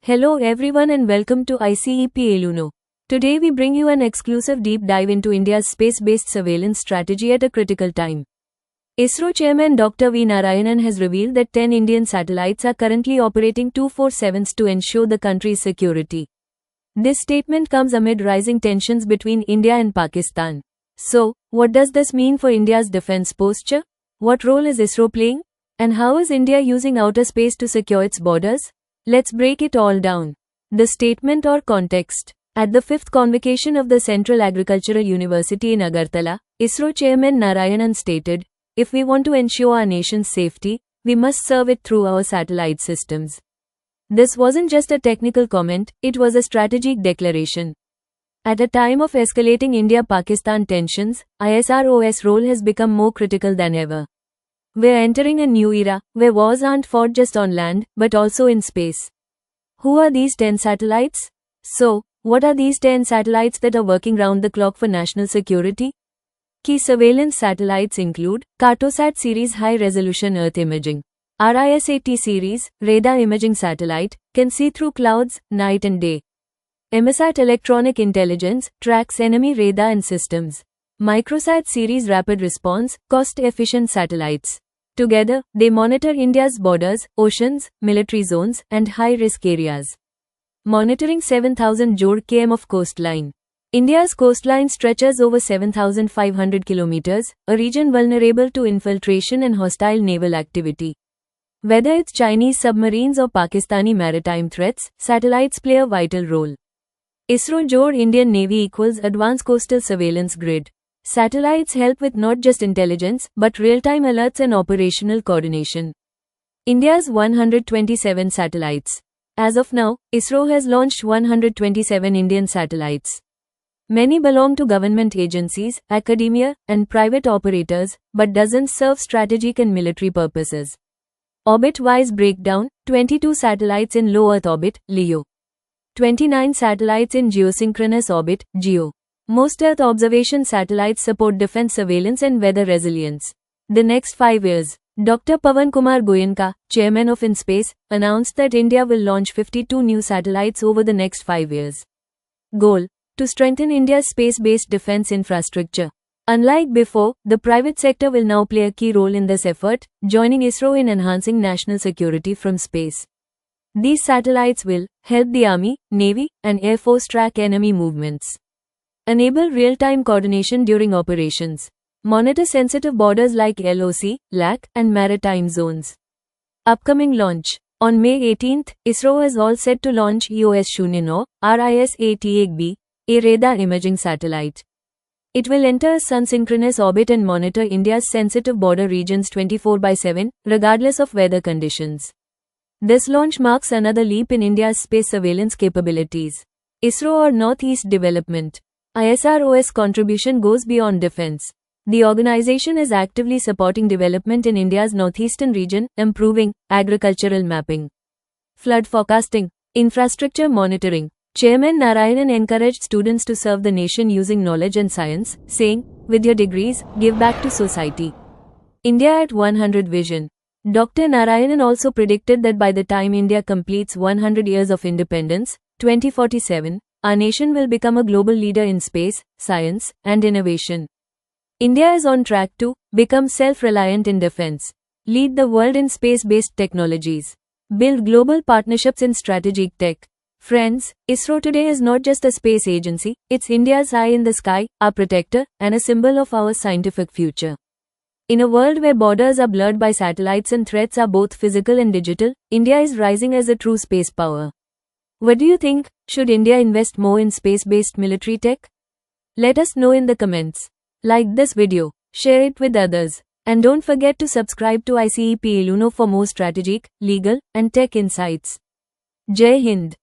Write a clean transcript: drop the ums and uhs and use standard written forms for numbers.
Hello everyone and welcome to ICEP Eluno. Today we bring you an exclusive deep dive into India's space-based surveillance strategy at a critical time. ISRO chairman Dr. V. Narayanan has revealed that 10 Indian satellites are currently operating 24/7 to ensure the country's security. This statement comes amid rising tensions between India and Pakistan. So, what does this mean for India's defense posture? What role is ISRO playing? And how is India using outer space to secure its borders? Let's break it all down. The statement or context. At the 5th convocation of the Central Agricultural University in Agartala, ISRO chairman Narayanan stated, "If we want to ensure our nation's safety, we must serve it through our satellite systems." This wasn't just a technical comment, it was a strategic declaration. At a time of escalating India-Pakistan tensions, ISRO's role has become more critical than ever. We're entering a new era, where wars aren't fought just on land, but also in space. Who are these 10 satellites? So, what are these 10 satellites that are working round the clock for national security? Key surveillance satellites include Cartosat series high-resolution Earth imaging. RISAT series, radar imaging satellite, can see through clouds, night and day. EMISAT electronic intelligence, tracks enemy radar and systems. Microsat series rapid response, cost-efficient satellites. Together, they monitor India's borders, oceans, military zones, and high-risk areas. Monitoring 7,000 km of coastline. India's coastline stretches over 7,500 kilometers, a region vulnerable to infiltration and hostile naval activity. Whether it's Chinese submarines or Pakistani maritime threats, satellites play a vital role. ISRO Jor Indian Navy equals Advanced Coastal Surveillance Grid. Satellites help with not just intelligence, but real-time alerts and operational coordination. India's 127 satellites. As of now, ISRO has launched 127 Indian satellites. Many belong to government agencies, academia, and private operators, but dozens serve strategic and military purposes. Orbit-wise breakdown: 22 satellites in low Earth orbit, LEO. 29 satellites in geosynchronous orbit, GEO. Most Earth observation satellites support defense surveillance and weather resilience. The next 5 years. Dr. Pawan Kumar Goenka, chairman of InSpace, announced that India will launch 52 new satellites over the next 5 years. Goal: to strengthen India's space-based defense infrastructure. Unlike before, the private sector will now play a key role in this effort, joining ISRO in enhancing national security from space. These satellites will help the Army, Navy, and Air Force track enemy movements. Enable real-time coordination during operations. Monitor sensitive borders like LOC, LAC, and maritime zones. Upcoming launch. On May 18, ISRO is all set to launch EOS-09, RISAT-1B, a radar imaging satellite. It will enter a sun-synchronous orbit and monitor India's sensitive border regions 24/7, regardless of weather conditions. This launch marks another leap in India's space surveillance capabilities. ISRO or Northeast Development. ISRO's contribution goes beyond defense. The organization is actively supporting development in India's northeastern region, improving agricultural mapping, flood forecasting, infrastructure monitoring. Chairman Narayanan encouraged students to serve the nation using knowledge and science, saying, "With your degrees, give back to society." India at 100 vision. Dr. Narayanan also predicted that by the time India completes 100 years of independence, 2047, our nation will become a global leader in space, science, and innovation. India is on track to become self-reliant in defense, lead the world in space-based technologies, build global partnerships in strategic tech. Friends, ISRO today is not just a space agency, it's India's eye in the sky, our protector, and a symbol of our scientific future. In a world where borders are blurred by satellites and threats are both physical and digital, India is rising as a true space power. What do you think? Should India invest more in space-based military tech? Let us know in the comments. Like this video, share it with others, and don't forget to subscribe to ICEP Eluno for more strategic, legal, and tech insights. Jai Hind.